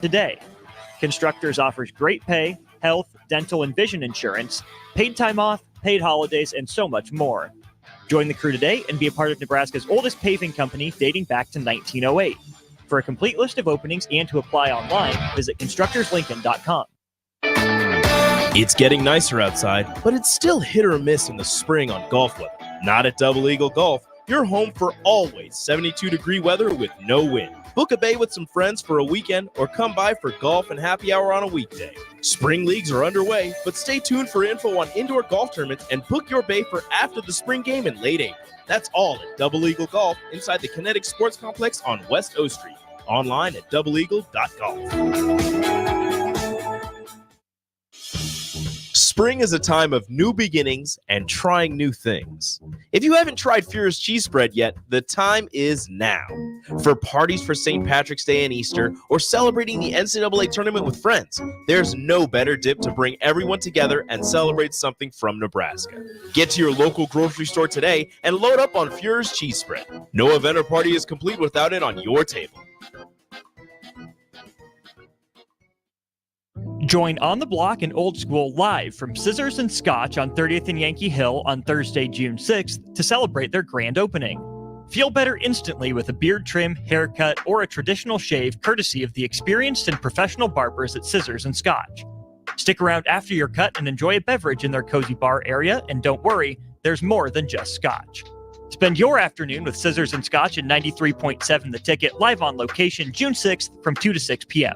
today. Constructors offers great pay, health, dental, and vision insurance, paid time off, paid holidays, and so much more. Join the crew today and be a part of Nebraska's oldest paving company dating back to 1908. For a complete list of openings and to apply online, visit constructorslincoln.com. It's getting nicer outside, but it's still hit or miss in the spring on golf weather. Not at Double Eagle Golf. You're home for always 72-degree weather with no wind. Book a bay with some friends for a weekend or come by for golf and happy hour on a weekday. Spring leagues are underway, but stay tuned for info on indoor golf tournaments and book your bay for after the spring game in late April. That's all at Double Eagle Golf inside the Kinetic Sports Complex on West O Street. Online at doubleeagle.golf. Spring is a time of new beginnings and trying new things. If you haven't tried Fuhrer's cheese spread yet, the time is now. For parties for St. Patrick's Day and Easter, or celebrating the NCAA tournament with friends, there's no better dip to bring everyone together and celebrate something from Nebraska. Get to your local grocery store today and load up on Fuhrer's cheese spread. No event or party is complete without it on your table. Join On the Block and Old School live from Scissors and Scotch on 30th and Yankee Hill on Thursday, June 6th to celebrate their grand opening. Feel better instantly with a beard trim, haircut, or a traditional shave courtesy of the experienced and professional barbers at Scissors and Scotch. Stick around after your cut and enjoy a beverage in their cozy bar area, and don't worry, there's more than just Scotch. Spend your afternoon with Scissors and Scotch at 93.7 The Ticket, live on location June 6th from 2 to 6 p.m.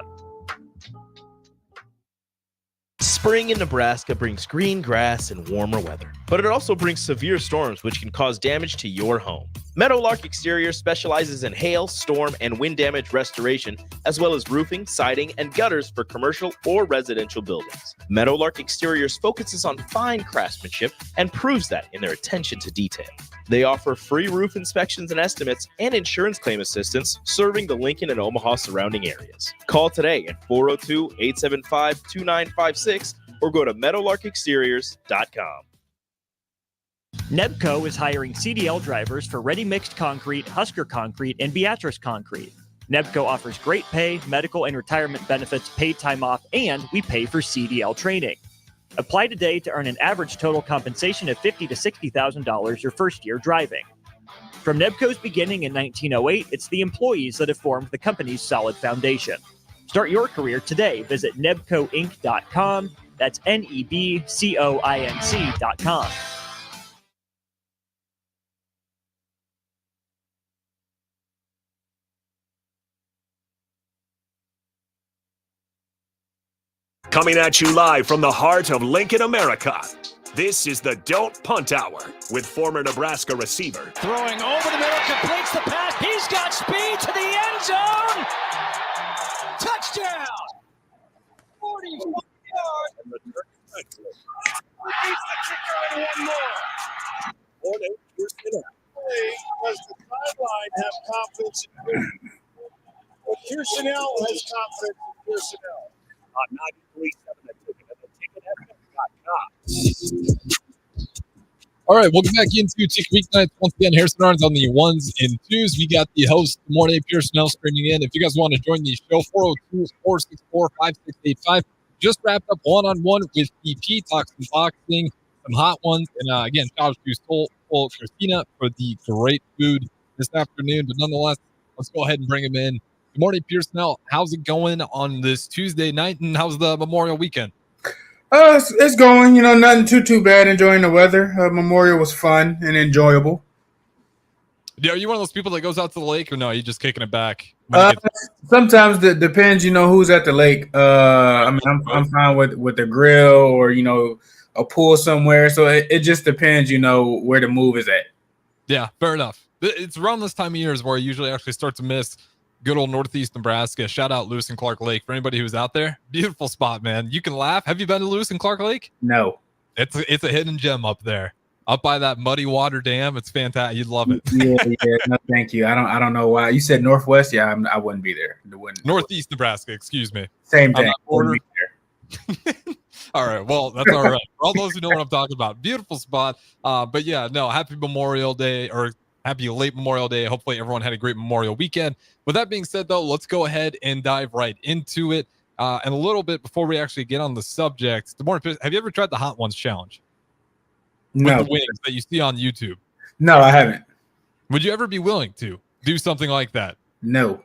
Spring in Nebraska brings green grass and warmer weather, but it also brings severe storms which can cause damage to your home. Meadowlark Exterior specializes in hail, storm, and wind damage restoration, as well as roofing, siding, and gutters for commercial or residential buildings. Meadowlark Exteriors focuses on fine craftsmanship and proves that in their attention to detail. They offer free roof inspections and estimates and insurance claim assistance, serving the Lincoln and Omaha surrounding areas. Call today at 402-875-2956 or go to meadowlarkexteriors.com. Nebco is hiring CDL drivers for ready-mixed concrete, Husker Concrete, and Beatrice Concrete. Nebco offers great pay, medical and retirement benefits, paid time off, and we pay for CDL training. Apply today to earn an average total compensation of $50,000 to $60,000 your first year driving. From Nebco's beginning in 1908, it's the employees that have formed the company's solid foundation. Start your career today. Visit nebcoinc.com. That's NEBCOINC.com. Coming at you live from the heart of Lincoln, America. This is the Don't Punt Hour with former Nebraska receiver. Throwing over the middle, completes the pass. He's got speed to the end zone. Touchdown. 45 yards. And the beats the kicker and one more. Does the sideline have confidence in him? But Pierson-El has confidence in Pierson-El. On 93.7 The Ticket All right, welcome back into Ticket Weeknights. Once again, Harrison Arns on the ones and twos. We got the host, Morning Pierson-El, streaming in. If you guys want to join the show, 402-464-5685. Just wrapped up one-on-one with BP, talks some boxing, some hot ones. And again, shout out to Soul Christina for the great food this afternoon. But nonetheless, let's go ahead and bring him in. Good morning, Pierson-El. How's it going on this Tuesday night, and how's the Memorial weekend? It's going, nothing too bad. Enjoying the weather. Memorial was fun and enjoyable. Yeah, are you one of those people that goes out to the lake, or no? Are you just kicking it back? Sometimes it depends, who's at the lake. I'm fine with the grill or a pool somewhere. So it just depends, where the move is at. Yeah, fair enough. It's around this time of year where I usually actually start to miss good old Northeast Nebraska. Shout out Lewis and Clark Lake for anybody who's out there. Beautiful spot, man. You can laugh. Have you been to Lewis and Clark Lake? No. It's a hidden gem up there, up by that muddy water dam. It's fantastic. You'd love it. Yeah. No, thank you. I don't know why you said Northwest. Yeah, I wouldn't be there. Northeast Nebraska. Excuse me. Same thing. All right. Well, that's all right. For all those who know what I'm talking about, beautiful spot. But yeah, no. Happy Memorial Day, or happy late Memorial Day. Hopefully everyone had a great Memorial weekend. With that being said, though, let's go ahead and dive right into it. And a little bit before we actually get on the subject, have you ever tried the Hot Ones Challenge? No. With the wings that you see on YouTube? No, I haven't. Would you ever be willing to do something like that? No.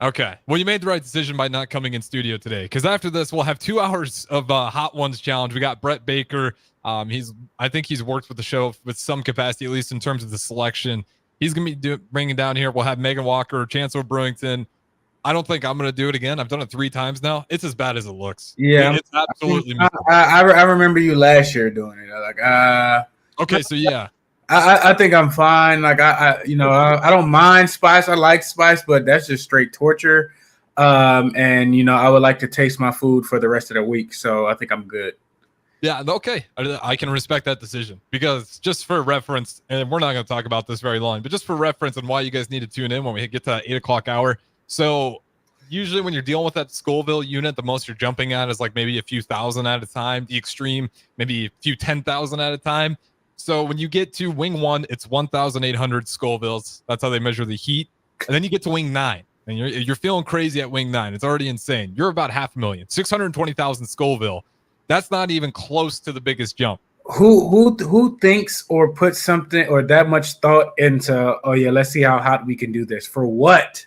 Okay. Well, you made the right decision by not coming in studio today, because after this, we'll have 2 hours of Hot Ones Challenge. We got Brett Baker. I think he's worked with the show with some capacity, at least in terms of the selection. He's going to be bringing down here. We'll have Megan Walker, Chancellor Brewington. I don't think I'm going to do it again. I've done it 3 times now. It's as bad as it looks. Yeah. It's absolutely I remember you last year doing it. Okay, so yeah. I think I'm fine. Like I don't mind spice. I like spice, but that's just straight torture. And I would like to taste my food for the rest of the week. So I think I'm good. Yeah, okay. I can respect that decision, because just for reference, and we're not going to talk about this very long, but just for reference and why you guys need to tune in when we get to that 8 o'clock hour. So usually when you're dealing with that Scoville unit, the most you're jumping at is like maybe a few thousand at a time. The extreme, maybe a few 10,000 at a time. So when you get to wing 1, it's 1,800 Scovilles. That's how they measure the heat. And then you get to wing 9, and you're feeling crazy at wing 9. It's already insane. You're about 500,000, 620,000 Scoville. That's not even close to the biggest jump. Who thinks or puts something or that much thought into, oh yeah, let's see how hot we can do this? For what?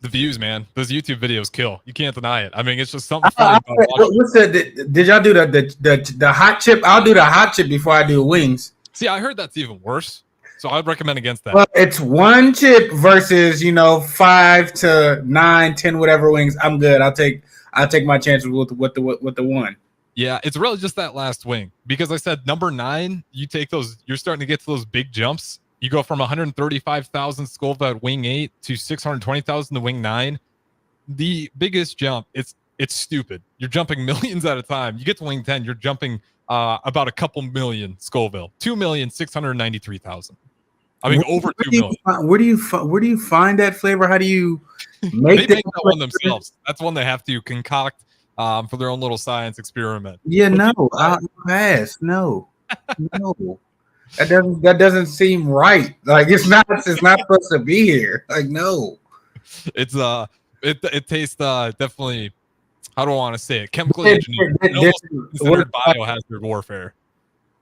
The views, man. Those YouTube videos kill. You can't deny it. I mean, it's just something funny about what's did y'all do the hot chip? I'll do the hot chip before I do wings. See, I heard that's even worse, so I'd recommend against that. Well, it's 1 chip versus 5 to 9, 10, whatever wings. I'm good. I'll take my chances with the one. Yeah, it's really just that last wing, because I said number 9. You take those. You're starting to get to those big jumps. You go from 135,000 Scoville at wing 8 to 620,000 to wing 9. The biggest jump, it's stupid. You're jumping millions at a time. You get to wing 10, you're jumping about a couple million Scoville. 2,693,000. I mean, over 2 million. Where do you find that flavor? How do you make that one themselves? That's one they have to concoct for their own little science experiment. Yeah, no, I'll pass. No. That doesn't seem right. Like it's not supposed to be here. Like no. It's it tastes definitely, how do I want to say it? Chemically engineered. Considered biohazard warfare.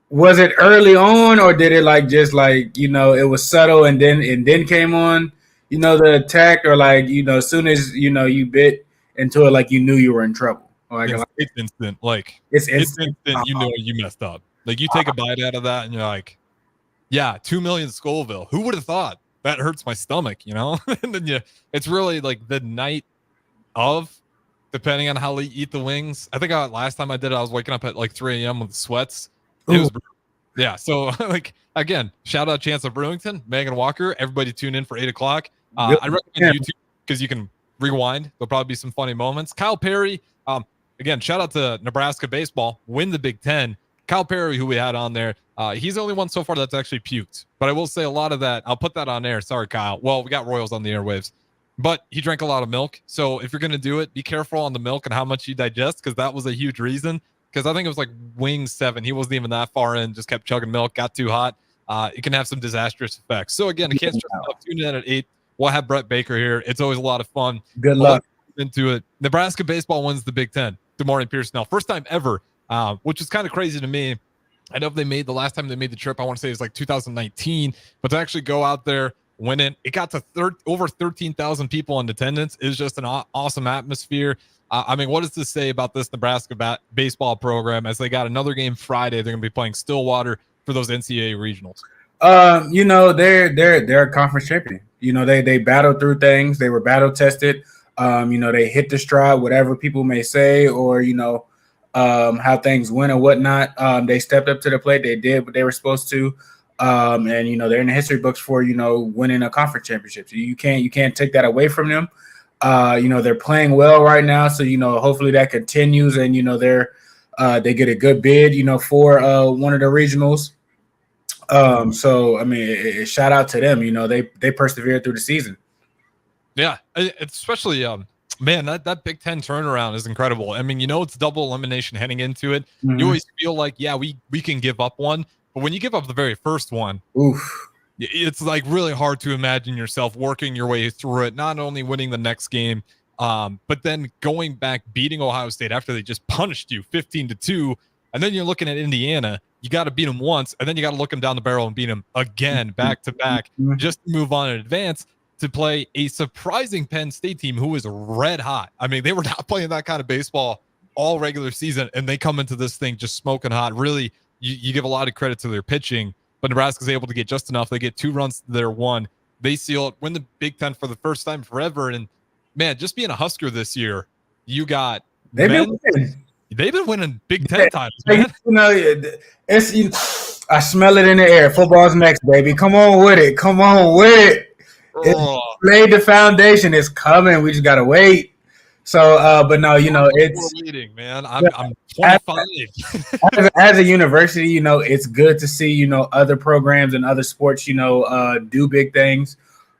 Was it early on, or did it it was subtle and then came on, the attack, or as soon as you bit into it, like you knew you were in trouble? It's instant. Like it's instant. You know you messed up. Like you take a bite out of that and you're like, yeah, 2 million Scoville. Who would have thought? That hurts my stomach, and then it's really like the night of, depending on how late you eat the wings. I think last time I did it, I was waking up at like 3 a.m. with sweats. It was, yeah. So again, shout out Chancellor Brewington, Megan Walker, everybody tune in for 8 o'clock. I recommend YouTube because you can rewind. There'll probably be some funny moments. Kyle Perry, again, shout out to Nebraska baseball, win the Big Ten. Kyle Perry, who we had on there, he's the only one so far that's actually puked. But I will say a lot of that, I'll put that on air. Sorry, Kyle. Well, we got Royals on the airwaves. But he drank a lot of milk. So if you're going to do it, be careful on the milk and how much you digest, because that was a huge reason. Because I think it was like wing 7. He wasn't even that far in, just kept chugging milk, got too hot. It can have some disastrous effects. So again, I can't stress enough. Tune in at 8. We'll have Brett Baker here. It's always a lot of fun. Good luck. Into it. Nebraska baseball wins the Big Ten. Good morning, Pierson-El. First time ever, which is kind of crazy to me. I know the last time they made the trip, I want to say it was like 2019, but to actually go out there, win it got to over 13,000 people in attendance. Is just an awesome atmosphere. I mean, what does this say about this Nebraska baseball program as they got another game Friday? They're going to be playing Stillwater for those NCAA regionals. They're a conference champion. They battled through things. They were battle tested. They hit the stride, whatever people may say, or how things went or whatnot. They stepped up to the plate. They did what they were supposed to. And they're in the history books for winning a conference championship. So you can't take that away from them. They're playing well right now, so hopefully that continues, and they get a good bid for one of the regionals. So I mean, shout out to them. They persevered through the season. Yeah, especially man, that Big Ten turnaround is incredible. I mean, it's double elimination heading into it. Mm-hmm. You always feel like, yeah, we can give up one. But when you give up the very first one, Oof. it's like really hard to imagine yourself working your way through it, not only winning the next game, but then going back, beating Ohio State after they just punished you 15-2. And then you're looking at Indiana. You got to beat them once, and then you got to look them down the barrel and beat them again, back to back, just to move on and advance to play a surprising Penn State team who is red hot. I mean, they were not playing that kind of baseball all regular season, and they come into this thing just smoking hot. Really, you give a lot of credit to their pitching, but Nebraska's able to get just enough. They get 2 runs to their 1. They seal it, win the Big Ten for the first time forever. And man, just being a Husker this year, you got They've been winning Big Ten titles, man. You know, I smell it in the air. Football's next, baby. Come on with it. Come on with it. It's laid the foundation. It's coming. We just gotta wait. So, but no, you know, it's leading, man. I'm 25. As a university, you know, it's good to see, you know, other programs and other sports, you know, do big things,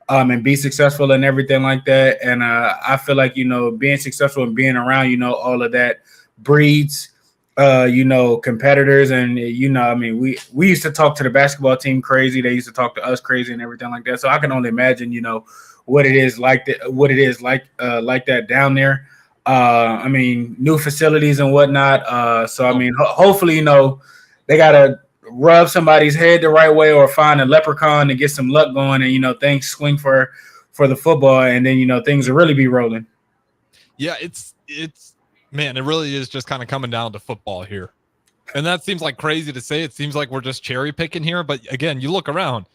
and be successful and everything like that. And I feel like, you know, being successful and being around, you know, all of that breeds, you know, competitors. And, you know, I mean, we used to talk to the basketball team crazy. They used to talk to us crazy and everything like that. So I can only imagine, you know, what it is like that down there. I mean, new facilities and whatnot. So, I mean, hopefully, you know, they got to rub somebody's head the right way or find a leprechaun to get some luck going and, you know, things swing for the football. And then, you know, things will really be rolling. Yeah, it's man, it really is just kind of coming down to football here. And that seems like crazy to say. It seems like we're just cherry picking here. But again, you look around,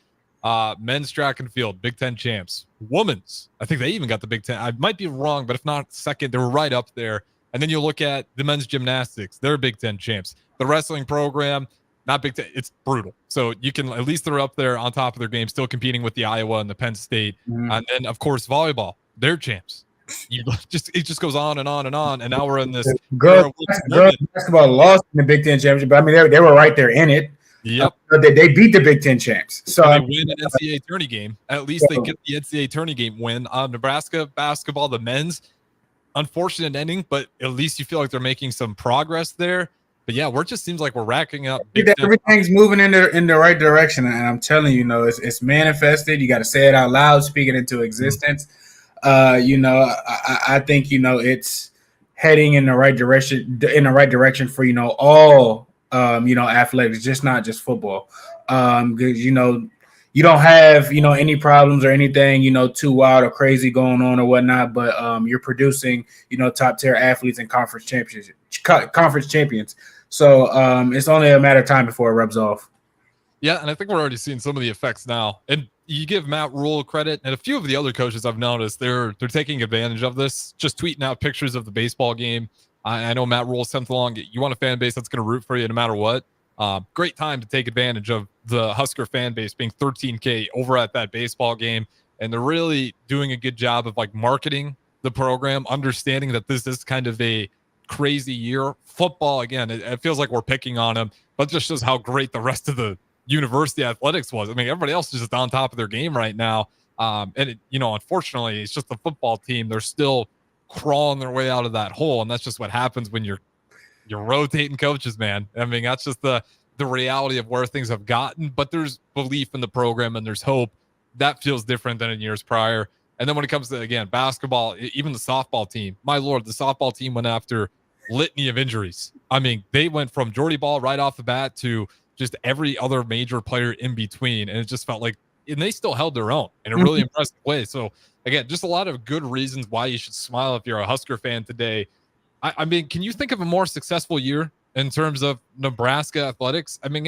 men's track and field, Big Ten champs, women's. I think they even got the Big Ten. I might be wrong, but if not second, they were right up there. And then you look at the men's gymnastics, they're Big Ten champs. The wrestling program, not Big Ten. It's brutal. So you can at least they're up there on top of their game, still competing with the Iowa and the Penn State. Mm-hmm. And then, of course, volleyball, they're champs. It just goes on and on and on, and now we're in this. Girls basketball lost in the Big Ten championship, but I mean they were right there in it. Yep, they beat the Big Ten champs, so they win an NCAA tourney game. At least they get the NCAA tourney game win. Nebraska basketball, the men's, unfortunate ending, but at least you feel like they're making some progress there. But yeah, it just seems like we're racking up. Everything's moving in the right direction, and I'm telling you, it's manifested. You got to say it out loud, speak it into existence. Mm-hmm. You know, I think, you know, it's heading in the right direction for, you know, all, you know, athletics, not just football. Because, you know, you don't have, you know, any problems or anything, you know, too wild or crazy going on or whatnot, but you're producing, you know, top tier athletes and conference champions. So it's only a matter of time before it rubs off. Yeah, and I think we're already seeing some of the effects now. And you give Matt Rule credit, and a few of the other coaches I've noticed, they're taking advantage of this, just tweeting out pictures of the baseball game. I know Matt Rule sent along, you want a fan base that's going to root for you no matter what. Great time to take advantage of the Husker fan base being 13K over at that baseball game. And they're really doing a good job of like marketing the program, understanding that this is kind of a crazy year. Football, again, it feels like we're picking on them, but just shows how great the rest of the university athletics was. I mean, everybody else is just on top of their game right now. And it, you know, unfortunately, it's just the football team. They're still crawling their way out of that hole. And that's just what happens when you're rotating coaches, man. I mean, that's just the reality of where things have gotten, but there's belief in the program and there's hope. That feels different than in years prior. And then when it comes to, again, basketball, even the softball team, my Lord, the softball team went after litany of injuries. I mean, they went from Jordy Ball right off the bat to just every other major player in between. And it just felt like, and they still held their own in a really impressive way. So again, just a lot of good reasons why you should smile if you're a Husker fan today. I mean, can you think of a more successful year in terms of Nebraska athletics? I mean,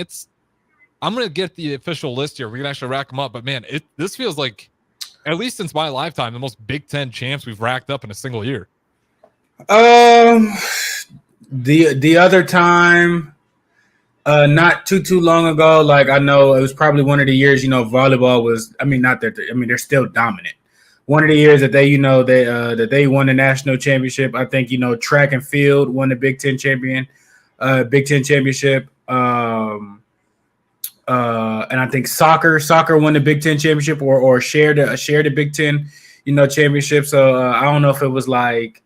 I'm going to get the official list here. We can actually rack them up, but man, this feels like, at least since my lifetime, the most Big Ten champs we've racked up in a single year. The other time, not too long ago, like I know it was probably one of the years, you know, volleyball was, I mean, not that, I mean, they're still dominant. One of the years that they, you know, that they won the national championship. I think, you know, track and field won the Big Ten championship. And I think soccer won the Big Ten championship or shared the Big Ten, you know, championship. So I don't know if it was like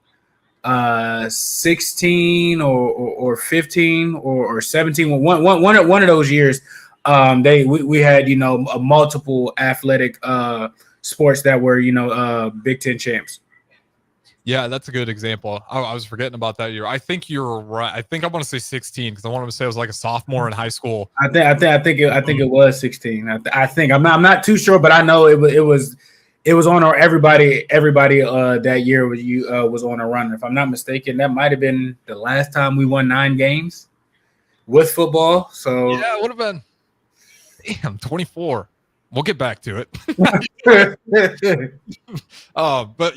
16 or 15 or 17. One of those years. We had multiple athletic sports that were Big Ten champs. Yeah, that's a good example. I was forgetting about that year. I think you're right. I think I want to say 16 because I want to say it was like a sophomore in high school. I think it was 16. I think I'm not too sure, but I know it was on our everybody that year was on a run. If I'm not mistaken, that might have been the last time we won 9 games with football. So yeah, it would have been. Damn, 24. We'll get back to it. But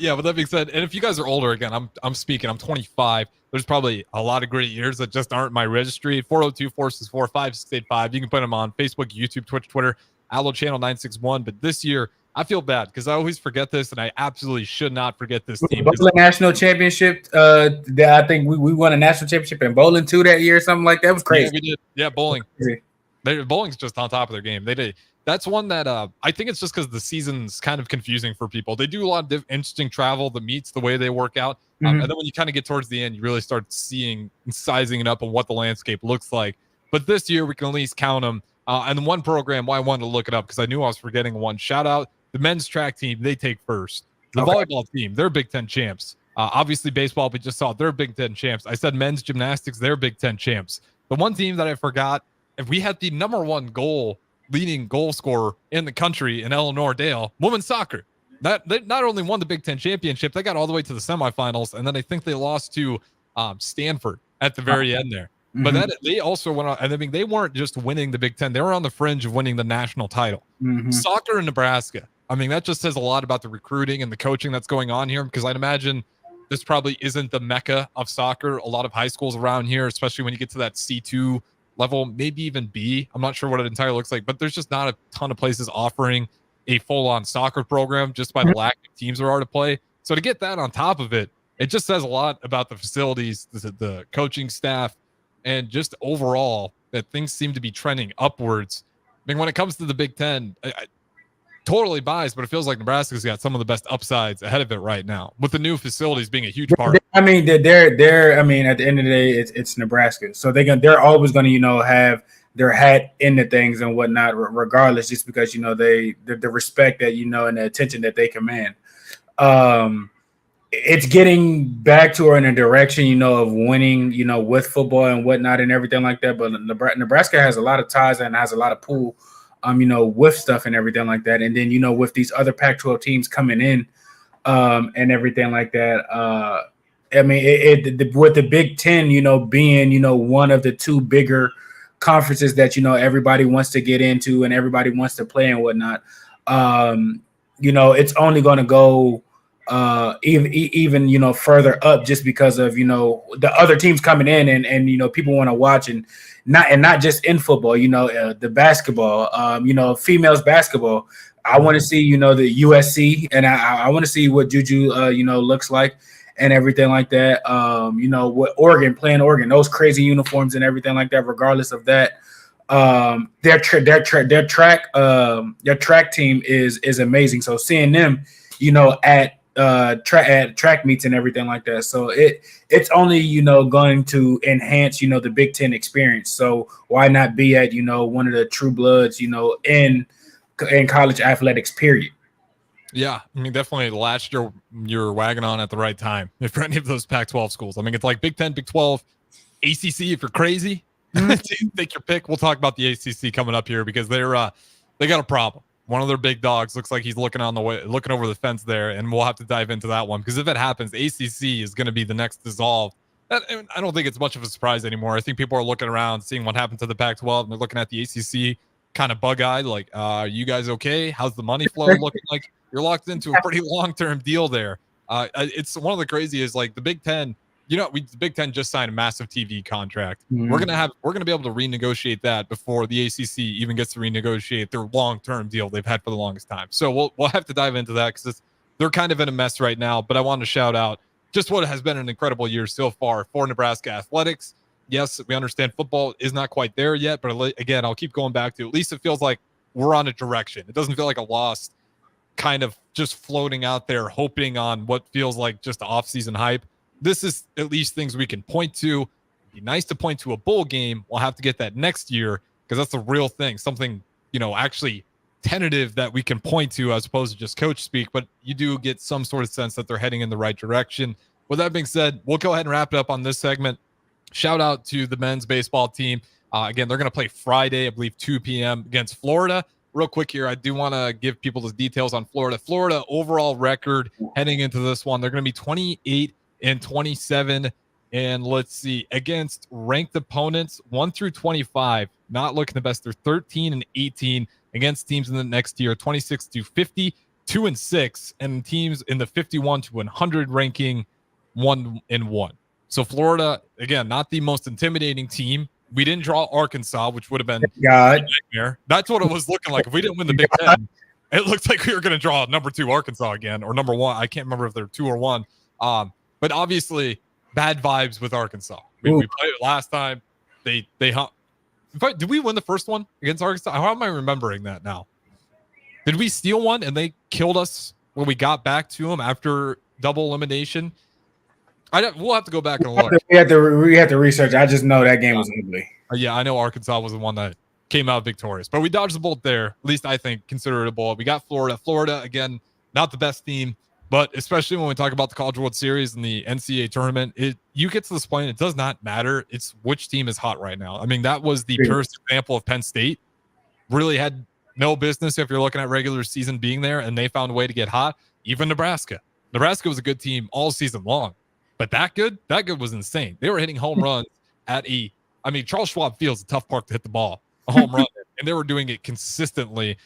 yeah, with that being said, and if you guys are older, again, I'm speaking, I'm 25. There's probably a lot of great years that just aren't my registry. 402-464-5685. You can put them on Facebook, YouTube, Twitch, Twitter, Allo Channel 961. But this year, I feel bad because I always forget this, and I absolutely should not forget this team. Bowling national championship. I think we won a national championship in bowling too that year, something like that. It was crazy. Yeah, we did. Yeah, bowling. Bowling's just on top of their game. They did. That's one that I think it's just because the season's kind of confusing for people. They do a lot of interesting travel that meets the way they work out. And then when you kind of get towards the end, you really start seeing and sizing it up on what the landscape looks like. But this year, we can at least count them. And the one program, why I wanted to look it up, because I knew I was forgetting one. Shout out the men's track team. They take first. The volleyball team, they're Big Ten champs. Obviously, baseball, we just saw they're Big Ten champs. I said men's gymnastics, they're Big Ten champs. The one team that I forgot, if we had the #1 leading goal scorer in the country in Eleanor Dale, women's soccer. That they not only won the Big Ten championship, they got all the way to the semifinals, and then I think they lost to Stanford at the very end there. But that they also went on, and I mean they weren't just winning the Big Ten; they were on the fringe of winning the national title. Soccer in Nebraska. I mean that just says a lot about the recruiting and the coaching that's going on here. Because I'd imagine this probably isn't the mecca of soccer. A lot of high schools around here, especially when you get to that C2 level, maybe even B. I'm not sure what it entirely looks like, but there's just not a ton of places offering a full-on soccer program just by the lack of teams there are to play. So to get that on top of it, it just says a lot about the facilities, the coaching staff, and just overall that things seem to be trending upwards. I mean, when it comes to the Big Ten, I totally biased, but it feels like Nebraska's got some of the best upsides ahead of it right now, with the new facilities being a huge part. I mean, they're. I mean, at the end of the day, it's Nebraska, so they're always going to have their hat into things and whatnot, regardless, just because the respect that and the attention that they command. It's getting back to her in a direction of winning with football and whatnot and everything like that. But Nebraska has a lot of ties and has a lot of pull. With stuff and everything like that. And then, with these other Pac-12 teams coming in and everything like that, I mean, with the Big Ten, being, one of the 2 bigger conferences that, everybody wants to get into and everybody wants to play and whatnot, it's only going to go even further up just because of, the other teams coming in and people want to watch and not just in football, the basketball, females basketball. I want to see, the USC and I want to see what Juju, looks like and everything like that. What playing Oregon, those crazy uniforms and everything like that, regardless of that. Their track team is amazing. So seeing them, at track meets and everything like that. So it's only, going to enhance, the Big Ten experience. So why not be at, one of the true bloods, in college athletics, period. Yeah. I mean, definitely latched your wagon on at the right time. If for any of those Pac-12 schools, I mean, it's like Big Ten, Big 12, ACC, if you're crazy, take your pick. We'll talk about the ACC coming up here because they got a problem. One of their big dogs looks like he's looking over the fence there, and we'll have to dive into that one because if it happens, the ACC is going to be the next dissolved. I don't think it's much of a surprise anymore. I think people are looking around, seeing what happened to the Pac-12, and they're looking at the ACC kind of bug-eyed, like, are you guys okay? How's the money flow looking like? You're locked into a pretty long-term deal there. It's one of the craziest, like the Big Ten. The Big Ten just signed a massive TV contract. We're gonna be able to renegotiate that before the ACC even gets to renegotiate their long-term deal they've had for the longest time. So we'll have to dive into that because they're kind of in a mess right now. But I wanted to shout out just what has been an incredible year so far for Nebraska athletics. Yes, we understand football is not quite there yet, but again, I'll keep going back to at least it feels like we're on a direction. It doesn't feel like a lost kind of just floating out there, hoping on what feels like just off-season hype. This is at least things we can point to. It'd be nice to point to a bowl game. We'll have to get that next year because that's the real thing, something, actually tentative that we can point to as opposed to just coach speak, but you do get some sort of sense that they're heading in the right direction. With that being said, we'll go ahead and wrap it up on this segment. Shout out to the men's baseball team. Again, they're going to play Friday, I believe 2 p.m. against Florida. Real quick here, I do want to give people the details on Florida. Florida overall record heading into this one, they're going to be 28-27. And let's see, against ranked opponents 1 through 25, not looking the best. They're 13-18 against teams in the next tier, 26-50, 2-6, and teams in the 51 to 100 ranking 1-1. So Florida, again, not the most intimidating team. We didn't draw Arkansas, which would have been a nightmare. That's what it was looking like. If we didn't win the Big Ten, it looked like we were going to draw number 2 Arkansas again, or number 1. I can't remember if they're 2 or 1. But obviously, bad vibes with Arkansas. We played it last time. They did we win the first one against Arkansas? How am I remembering that now? Did we steal one and they killed us when we got back to them after double elimination? We'll have to go back and look. We had to research. I just know that game was ugly. Yeah, I know Arkansas was the one that came out victorious, but we dodged the bullet there. At least I think consider it a bullet. We got Florida. Florida, again, not the best team, but especially when we talk about the College World Series and the NCAA tournament, you get to this point, it does not matter. It's which team is hot right now. I mean, that was the purest example of Penn State. Really had no business, if you're looking at regular season, being there, and they found a way to get hot. Even Nebraska. Nebraska was a good team all season long. But that good was insane. They were hitting home runs Charles Schwab Field's a tough park to hit the ball, a home run, and they were doing it consistently,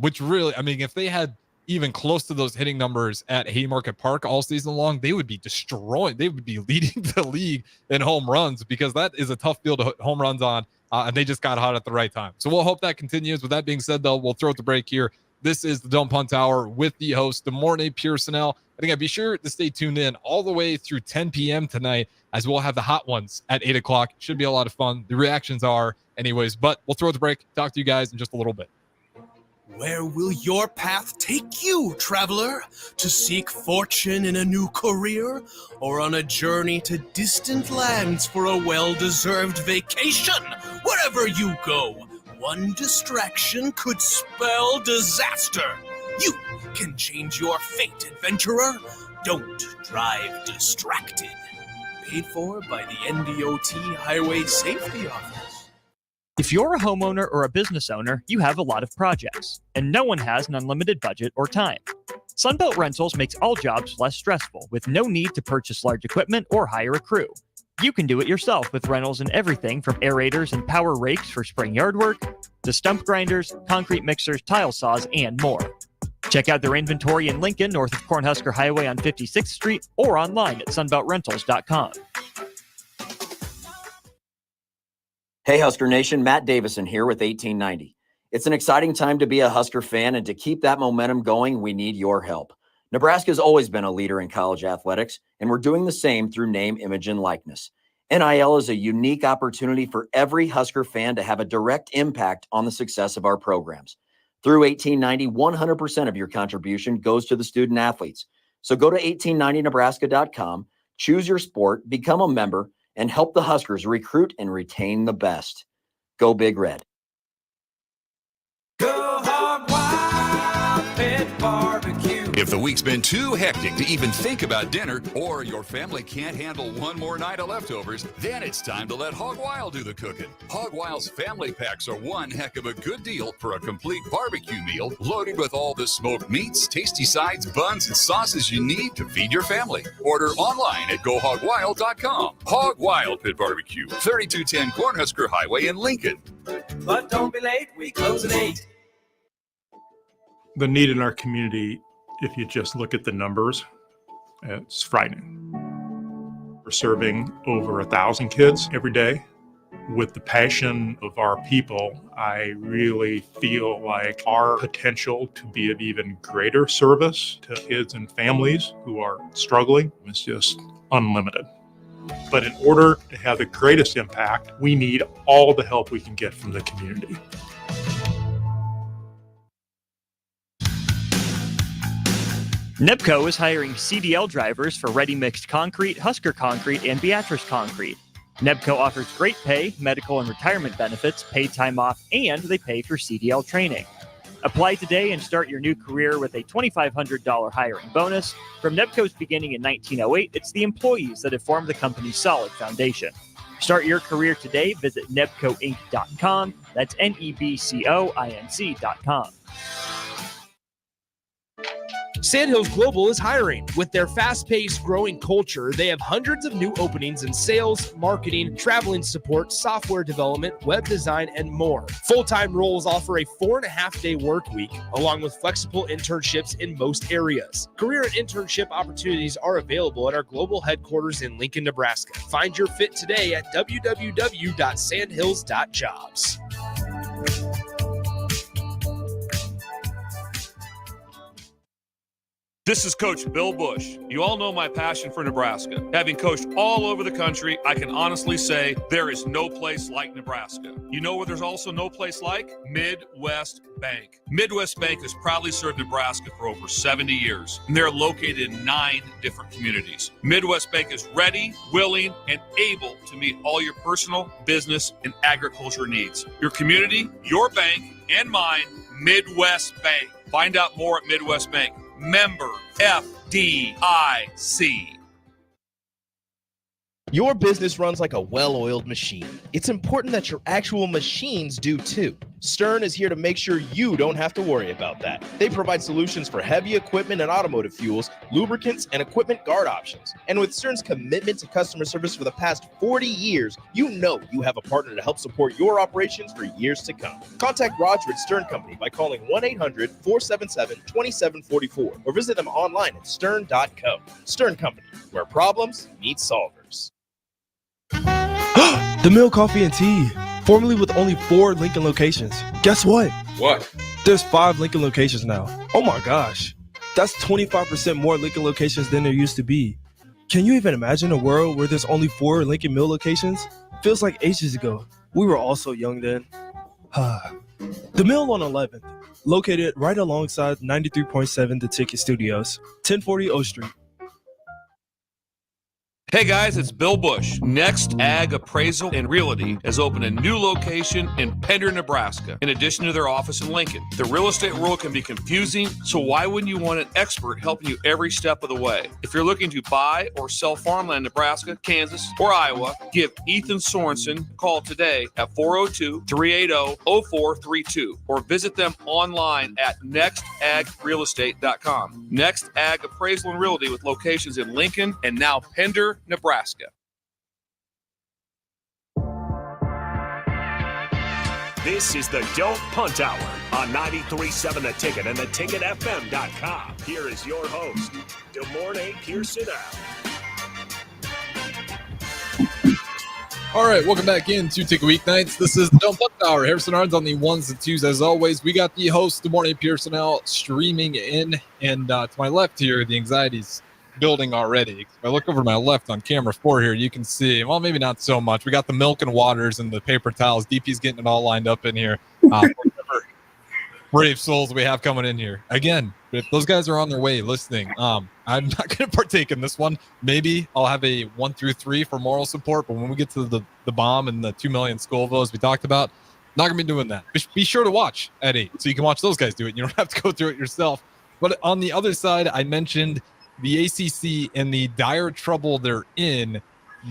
which really, if they had even close to those hitting numbers at Haymarket Park all season long, they would be destroying. They would be leading the league in home runs, because that is a tough field to hit home runs on, and they just got hot at the right time. So we'll hope that continues. With that being said, though, we'll throw it the break here. This is the Don't Punt Hour with the host, DeMornay Pierson-El. I'd be sure to stay tuned in all the way through 10 p.m. tonight, as we'll have the hot ones at 8 o'clock. Should be a lot of fun. The reactions are anyways, but we'll throw the break. Talk to you guys in just a little bit. Where will your path take you, traveler? To seek fortune in a new career, or on a journey to distant lands for a well-deserved vacation? Wherever you go, one distraction could spell disaster. You can change your fate, adventurer. Don't drive distracted. Paid for by the NDOT Highway Safety Office. If you're a homeowner or a business owner, you have a lot of projects, and no one has an unlimited budget or time. Sunbelt Rentals makes all jobs less stressful, with no need to purchase large equipment or hire a crew. You can do it yourself with rentals and everything from aerators and power rakes for spring yard work to stump grinders, concrete mixers, tile saws, and more. Check out their inventory in Lincoln, north of Cornhusker Highway on 56th Street, or online at sunbeltrentals.com. Hey, Husker Nation, Matt Davison here with 1890. It's an exciting time to be a Husker fan, and to keep that momentum going, we need your help. Nebraska's always been a leader in college athletics, and we're doing the same through name, image, and likeness. NIL is a unique opportunity for every Husker fan to have a direct impact on the success of our programs. Through 1890, 100% of your contribution goes to the student athletes. So go to 1890nebraska.com, choose your sport, become a member, and help the Huskers recruit and retain the best. Go Big Red. Go Hog Wild Pit Barbecue. If the week's been too hectic to even think about dinner, or your family can't handle one more night of leftovers, then it's time to let Hog Wild do the cooking. Hog Wild's family packs are one heck of a good deal for a complete barbecue meal loaded with all the smoked meats, tasty sides, buns, and sauces you need to feed your family. Order online at GoHogWild.com. Hog Wild Pit Barbecue, 3210 Cornhusker Highway in Lincoln. But don't be late, we close at 8. The need in our community, if you just look at the numbers, it's frightening. We're serving over 1,000 kids every day. With the passion of our people, I really feel like our potential to be of even greater service to kids and families who are struggling is just unlimited. But in order to have the greatest impact, we need all the help we can get from the community. NEPCO is hiring CDL drivers for Ready Mixed Concrete, Husker Concrete, and Beatrice Concrete. Nebco offers great pay, medical and retirement benefits, paid time off, and they pay for CDL training. Apply today and start your new career with a $2,500 hiring bonus. From Nebco's beginning in 1908, it's the employees that have formed the company's solid foundation. Start your career today. Visit nebcoinc.com. That's NEBCOINC.com. Sandhills Global is hiring. With their fast-paced, growing culture, they have hundreds of new openings in sales, marketing, traveling support, software development, web design, and more. Full-time roles offer a 4.5-day work week, along with flexible internships in most areas. Career and internship opportunities are available at our global headquarters in Lincoln, Nebraska. Find your fit today at www.sandhills.jobs. This is Coach Bill Bush. You all know my passion for Nebraska. Having coached all over the country, I can honestly say there is no place like Nebraska. You know where there's also no place like? Midwest Bank. Midwest Bank has proudly served Nebraska for over 70 years, and they're located in 9 different communities. Midwest Bank is ready, willing, and able to meet all your personal, business, and agriculture needs. Your community, your bank, and mine, Midwest Bank. Find out more at Midwest Bank. Member FDIC. Your business runs like a well-oiled machine. It's important that your actual machines do too. Stern is here to make sure you don't have to worry about that. They provide solutions for heavy equipment and automotive fuels, lubricants, and equipment guard options. And with Stern's commitment to customer service for the past 40 years, you know you have a partner to help support your operations for years to come. Contact Roger at Stern Company by calling 1-800-477-2744 or visit them online at stern.co. Stern Company, where problems meet solvers. The Mill Coffee and Tea, formerly with only 4 Lincoln locations. Guess what? What? There's 5 Lincoln locations now. Oh my gosh. That's 25% more Lincoln locations than there used to be. Can you even imagine a world where there's only 4 Lincoln Mill locations? Feels like ages ago. We were all so young then. The Mill on 11th, located right alongside 93.7 The Ticket Studios, 1040 O Street. Hey guys, it's Bill Bush. Next Ag Appraisal and Realty has opened a new location in Pender, Nebraska, in addition to their office in Lincoln. The real estate world can be confusing, so why wouldn't you want an expert helping you every step of the way? If you're looking to buy or sell farmland in Nebraska, Kansas, or Iowa, give Ethan Sorensen a call today at 402-380-0432 or visit them online at nextagrealestate.com. Next Ag Appraisal and Realty with locations in Lincoln and now Pender, Nebraska. This is the Don't Punt Hour on 93.7 The Ticket and theticketfm.com. Here is your host, DeMornay Pierson-El. All right, welcome back into Ticket Weeknights. This is the Don't Punt Hour. Harrison Arns on the 1s and 2s as always. We got the host, DeMornay Pierson-El, streaming in, and to my left here, the anxiety's building already. If I look over to my left on camera 4 here, you can see, well, maybe not so much. We got the milk and waters and the paper towels. DP's getting it all lined up in here. Brave souls we have coming in here. Again, if those guys are on their way listening, I'm not going to partake in this one. Maybe I'll have a 1 through 3 for moral support, but when we get to the bomb and the 2 million Scoville, as we talked about, not going to be doing that. Be sure to watch at 8 so you can watch those guys do it. You don't have to go through it yourself. But on the other side, I mentioned the ACC and the dire trouble they're in.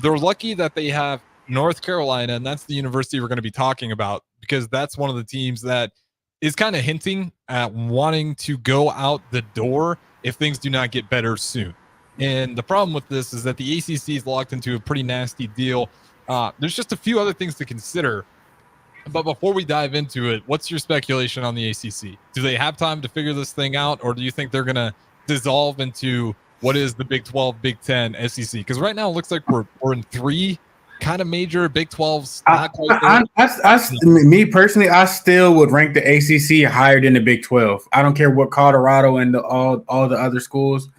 They're lucky that they have North Carolina, and that's the university we're going to be talking about, because that's one of the teams that is kind of hinting at wanting to go out the door if things do not get better soon. And the problem with this is that the ACC is locked into a pretty nasty deal. There's just a few other things to consider. But before we dive into it, what's your speculation on the ACC? Do they have time to figure this thing out, or do you think they're going to dissolve into what is the Big 12, Big 10, SEC? Because right now it looks like we're in 3 kind of major Big 12s. Me personally, I still would rank the ACC higher than the Big 12. I don't care what Colorado and all the other schools.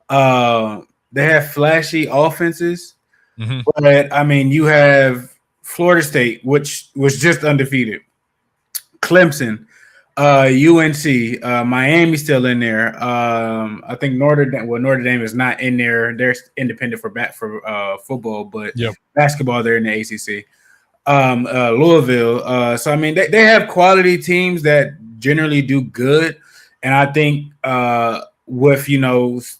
They have flashy offenses, but I mean, you have Florida State, which was just undefeated, Clemson, UNC, Miami's still in there. I think Notre Dame is not in there. They're independent for football, but basketball they're in the ACC. Louisville. So I mean, they have quality teams that generally do good, and I think with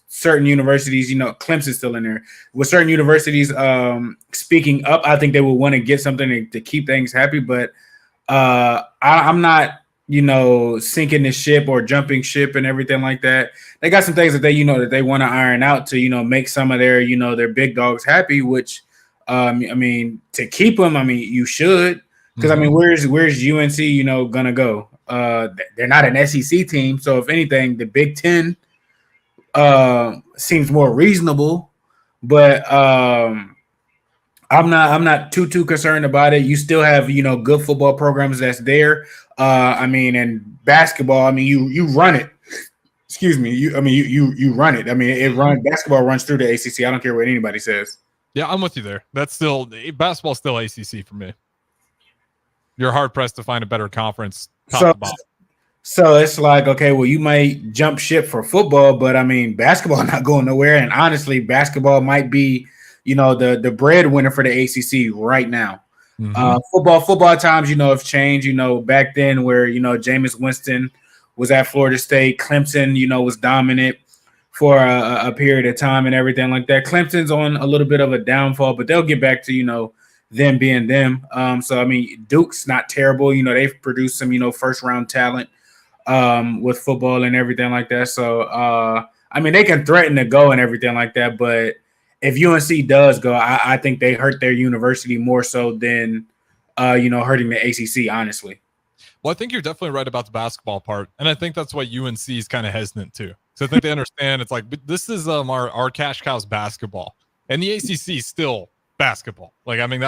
certain universities, Clemson's still in there. With certain universities speaking up, I think they will want to get something to keep things happy. But I'm not sinking the ship or jumping ship and everything like that. They got some things that they want to iron out to make some of their their big dogs happy, which I mean, to keep them, I mean, you should, because I mean, where's UNC gonna go? They're not an SEC team, so if anything, the Big Ten seems more reasonable, but I'm not too concerned about it. You still have good football programs that's there. I mean, and basketball, I mean, you run it. Excuse me, you run it. I mean, basketball runs through the ACC. I don't care what anybody says. Yeah, I'm with you there. That's still basketball, still ACC for me. You're hard pressed to find a better conference top to bottom. So it's like, okay, well, you might jump ship for football, but I mean, basketball not going nowhere. And honestly, basketball might be, the breadwinner for the ACC right now. Football times, have changed. Back then where Jameis Winston was at Florida State, Clemson, was dominant for a period of time and everything like that. Clemson's on a little bit of a downfall, but they'll get back to them being them. So I mean, Duke's not terrible. They've produced some first round talent with football and everything like that. So I mean, they can threaten to go and everything like that, but if UNC does go, I think they hurt their university more so than hurting the ACC, honestly. Well, I think you're definitely right about the basketball part, and I think that's why UNC is kind of hesitant too. So I think they understand it's like, this is our cash cow's basketball, and the ACC is still basketball. Like, I mean,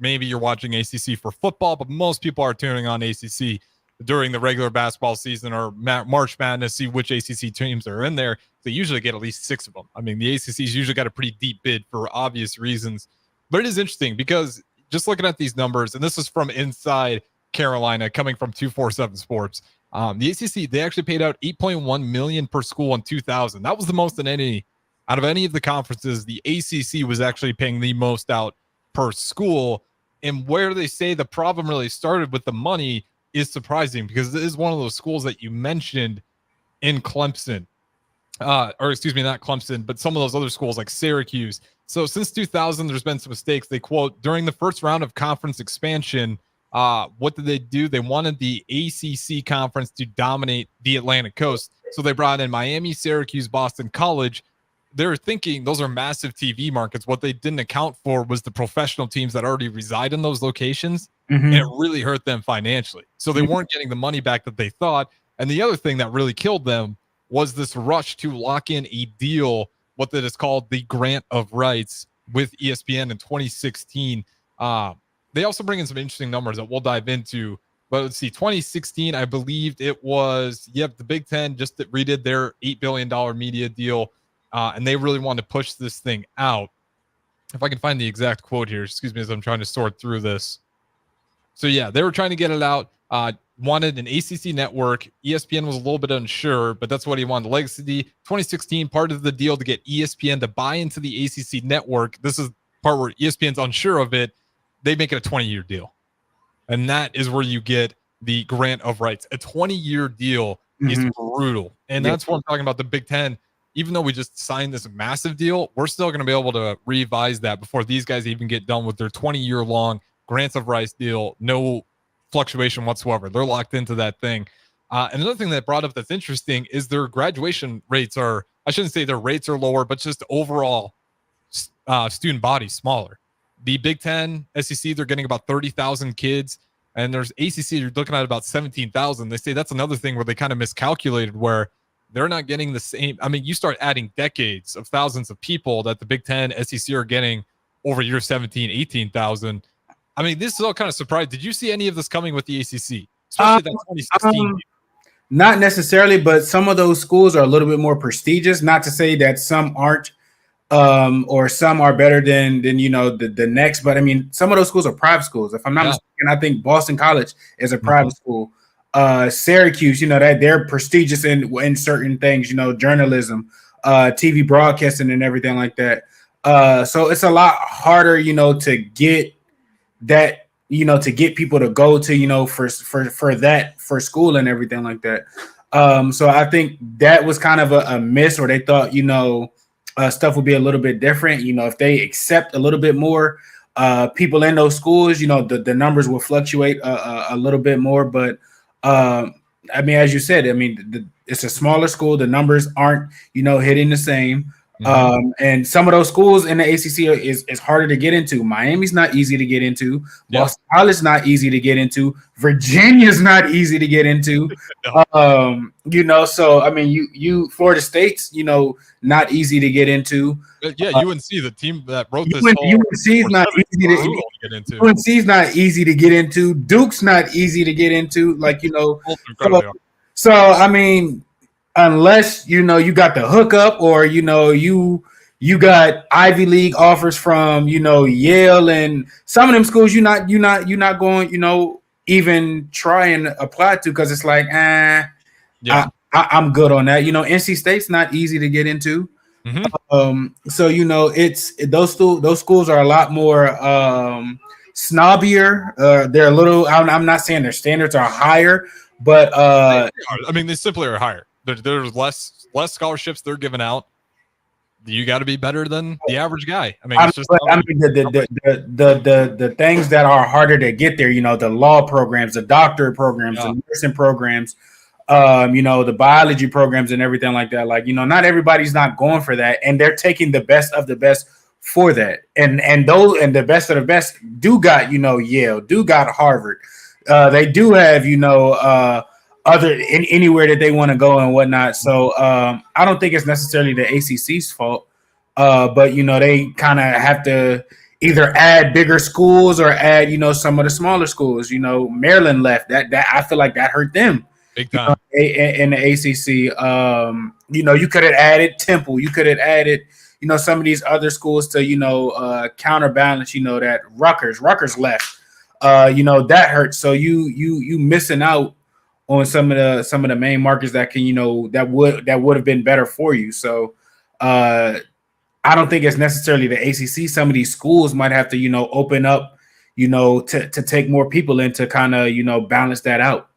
maybe you're watching ACC for football, but most people are tuning on ACC during the regular basketball season or March Madness, see which ACC teams are in there. They usually get at least 6 of them. I mean, the ACC's usually got a pretty deep bid for obvious reasons, but it is interesting because just looking at these numbers, and this is from Inside Carolina coming from 247 Sports. The ACC, they actually paid out $8.1 million per school in 2000. That was the most than out of any of the conferences. The ACC was actually paying the most out per school. And where they say the problem really started with the money is surprising, because this is one of those schools that you mentioned in Clemson, or excuse me, not Clemson, but some of those other schools like Syracuse. So since 2000, there's been some mistakes. They quote, during the first round of conference expansion, what did they do? They wanted the ACC conference to dominate the Atlantic coast. So they brought in Miami, Syracuse, Boston College. They're thinking those are massive TV markets. What they didn't account for was the professional teams that already reside in those locations. And it really hurt them financially. So they weren't getting the money back that they thought. And the other thing that really killed them was this rush to lock in a deal, what that is called the grant of rights with ESPN in 2016. They also bring in some interesting numbers that we'll dive into. But let's see, 2016, I believed it was, the Big Ten just redid their $8 billion media deal. And they really wanted to push this thing out. If I can find the exact quote here, excuse me, as I'm trying to sort through this. So yeah, they were trying to get it out. Wanted an ACC network. ESPN was a little bit unsure, but that's what he wanted. Legacy 2016, part of the deal to get ESPN to buy into the ACC network. This is part where ESPN's unsure of it. They make it a 20-year deal. And that is where you get the grant of rights. A 20-year deal is brutal. And that's what I'm talking about. The Big Ten, even though we just signed this massive deal, we're still going to be able to revise that before these guys even get done with their 20-year-long grants of rights deal. No fluctuation whatsoever. They're locked into that thing. And another thing that brought up that's interesting is their graduation rates are, I shouldn't say their rates are lower, but just overall student body smaller. The Big Ten, SEC, they're getting about 30,000 kids. And there's ACC, you're looking at about 17,000. They say that's another thing where they kind of miscalculated, where they're not getting the same. I mean, you start adding decades of thousands of people that the Big Ten, SEC are getting over year 17, 18,000. I mean, this is all kind of surprised. Did you see any of this coming with the ACC? Especially that 2016. Not necessarily, but some of those schools are a little bit more prestigious. Not to say that some aren't, or some are better than the next. But I mean, some of those schools are private schools. If I'm not mistaken, I think Boston College is a private school. Syracuse, that they're prestigious in certain things, journalism, TV broadcasting, and everything like that. So it's a lot harder, to get that, to get people to go to, for school and everything like that. So I think that was kind of a miss, or they thought, stuff would be a little bit different. If they accept a little bit more people in those schools, the numbers will fluctuate a little bit more. But I mean, as you said, I mean, it's a smaller school. The numbers aren't, hitting the same. And some of those schools in the ACC is harder to get into. Miami's not easy to get into. Boston College's not easy to get into. Virginia's not easy to get into. So I mean, you Florida State's, not easy to get into. Yeah, UNC, the team that wrote this UNC's not easy to get into. UNC's not easy to get into. Duke's not easy to get into. So I mean, unless you got the hookup, or you got Ivy League offers from Yale and some of them schools, you're not going even try and apply to, because it's like I'm good on that. NC State's not easy to get into. So it's those schools are a lot more snobbier. They're a little. I'm not saying their standards are higher, but I mean, they simply are higher. There's less scholarships they're giving out. You got to be better than the average guy. I mean, the things that are harder to get there. The law programs, the doctorate programs, the nursing programs. The biology programs and everything like that. Like, not everybody's not going for that, and they're taking the best of the best for that. And the best of the best do got, Yale, do got Harvard. They do have, anywhere that they want to go and whatnot. So I don't think it's necessarily the ACC's fault, but they kind of have to either add bigger schools or add, some of the smaller schools. Maryland left. That I feel like that hurt them big time in the ACC. You could have added Temple. You could have added, some of these other schools to, counterbalance. That Rutgers left. That hurts. So you missing out on some of the main markets that can, that would have been better for you. So I don't think it's necessarily the ACC. Some of these schools might have to, open up, to take more people in to kind of, balance that out.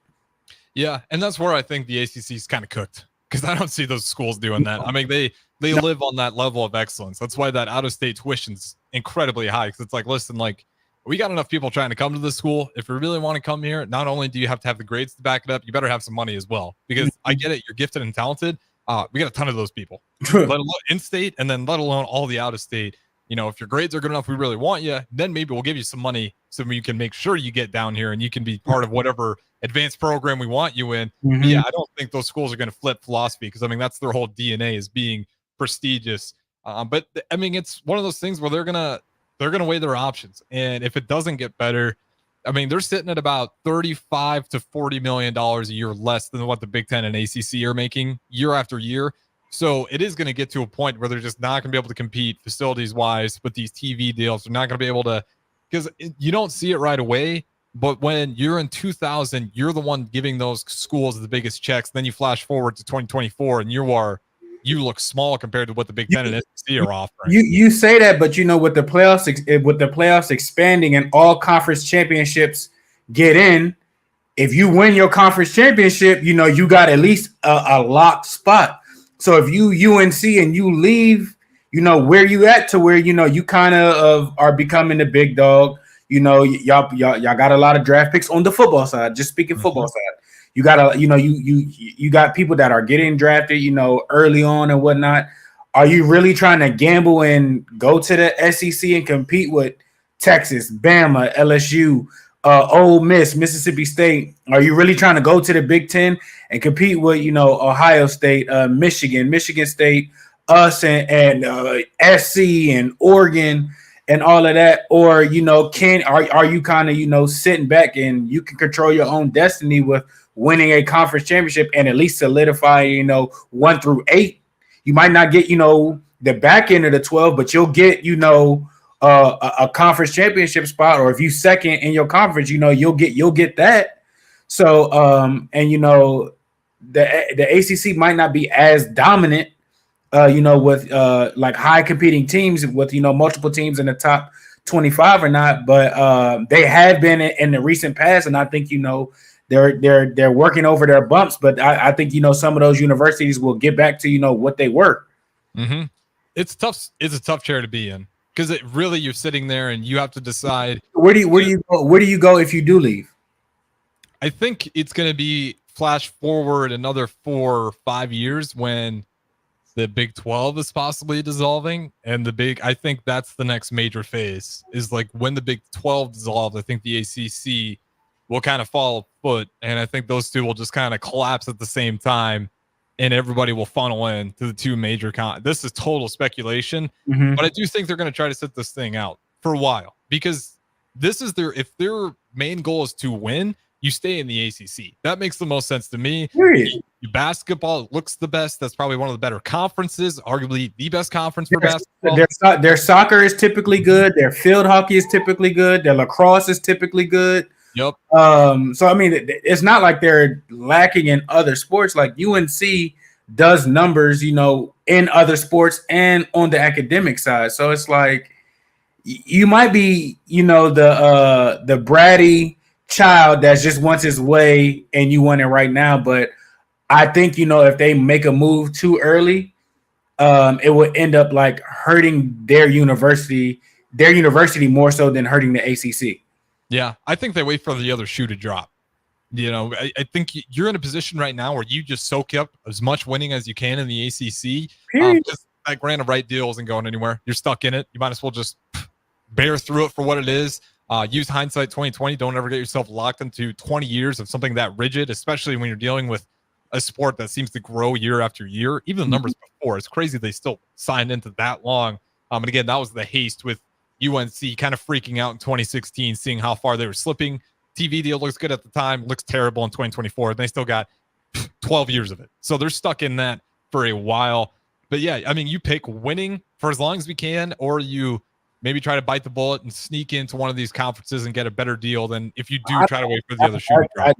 Yeah, and that's where I think the ACC is kind of cooked, because I don't see those schools doing that. I mean, they live on that level of excellence. That's why that out-of-state tuition's incredibly high, because it's like, listen, like, we got enough people trying to come to this school. If you really want to come here, not only do you have to have the grades to back it up, you better have some money as well, because I get it, you're gifted and talented. We got a ton of those people, let alone in-state, and then let alone all the out-of-state. If your grades are good enough, we really want you, then maybe we'll give you some money so you can make sure you get down here and you can be part of whatever advanced program we want you in. Yeah, I don't think those schools are going to flip philosophy, because I mean, that's their whole DNA, is being prestigious. But I mean, it's one of those things where they're gonna weigh their options, and if it doesn't get better, I mean, they're sitting at about $35 to $40 million a year less than what the Big Ten and ACC are making year after year. So it is going to get to a point where they're just not going to be able to compete facilities wise with these TV deals. They're not going to be able to, because you don't see it right away. But when you're in 2000, you're the one giving those schools the biggest checks. Then you flash forward to 2024, and you look small compared to what the Big Ten and SEC are offering. You say that, but with the playoffs expanding and all conference championships get in, if you win your conference championship, you got at least a locked spot. So if you UNC and you leave, where you at to where you kind of are becoming the big dog. Y'all got a lot of draft picks on the football side. Just speaking football side, you got you got people that are getting drafted, early on and whatnot. Are you really trying to gamble and go to the SEC and compete with Texas, Bama, LSU, Ole Miss, Mississippi State? Are you really trying to go to the Big Ten and compete with Ohio State, Michigan State, us and SC and Oregon and all of that? Or are you kind of sitting back and you can control your own destiny with winning a conference championship and at least solidify 1 through 8? You might not get the back end of the 12, but you'll get a conference championship spot, or if you second in your conference, you'll get that. So, and the ACC might not be as dominant, with like high competing teams with multiple teams in the top 25 or not, but they have been in the recent past, and I think they're working over their bumps. But I think some of those universities will get back to what they were. Mm-hmm. It's tough. It's a tough chair to be in because you're sitting there and you have to decide where do you go if you do leave. I think it's going to be flash forward another 4 or 5 years when the Big 12 is possibly dissolving, and I think that's the next major phase is like when the Big 12 dissolves. I think the ACC will kind of follow foot, and I think those two will just kind of collapse at the same time, and everybody will funnel in to the two major this is total speculation, but I do think they're going to try to sit this thing out for a while because this is if their main goal is to win, you stay in the ACC. That makes the most sense to me. Basketball looks the best. That's probably one of the better conferences, arguably the best conference for basketball. Their soccer is typically good. Their field hockey is typically good. Their lacrosse is typically good. Yep. So I mean, it's not like they're lacking in other sports. Like UNC does numbers, in other sports and on the academic side. So it's like you might be, the bratty child that just wants his way and you want it right now. But I think, if they make a move too early, it would end up like hurting their university more so than hurting the ACC. Yeah, I think they wait for the other shoe to drop. I think you're in a position right now where you just soak up as much winning as you can in the ACC. Just that grant of right deal isn't going anywhere. You're stuck in it. You might as well just bear through it for what it is. Use hindsight 2020. Don't ever get yourself locked into 20 years of something that rigid, especially when you're dealing with a sport that seems to grow year after year. Even the numbers before, it's crazy they still signed into that long. And again, that was the haste with UNC kind of freaking out in 2016, seeing how far they were slipping. TV deal looks good at the time, looks terrible in 2024. And they still got 12 years of it. So they're stuck in that for a while. But yeah, I mean, you pick winning for as long as we can, or you maybe try to bite the bullet and sneak into one of these conferences and get a better deal than if you do try to wait for the other shoe to drop.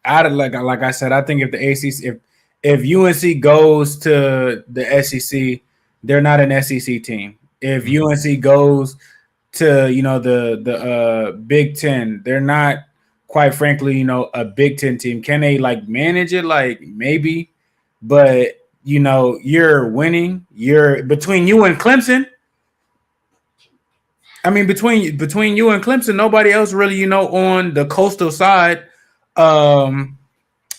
Like I said, I think if the ACC, if UNC goes to the SEC, they're not an SEC team. If UNC goes to the Big Ten, they're not, quite frankly, a Big Ten team. Can they like manage it? Like maybe, but you're winning. You're between you and Clemson. I mean, between you and Clemson, nobody else really, on the coastal side, or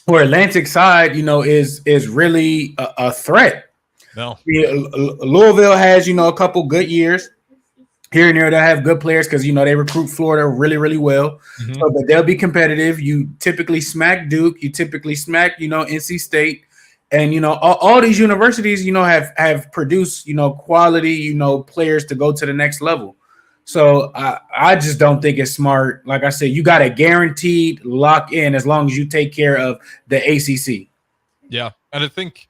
Atlantic side, is really a threat. No. Louisville has, a couple good years. Here and there, they have good players because, they recruit Florida really, really well. So, but they'll be competitive. You typically smack Duke. You typically smack, NC State. And, all these universities, have produced, quality, players to go to the next level. So I just don't think it's smart. Like I said, you got a guaranteed lock in as long as you take care of the ACC. Yeah, and I think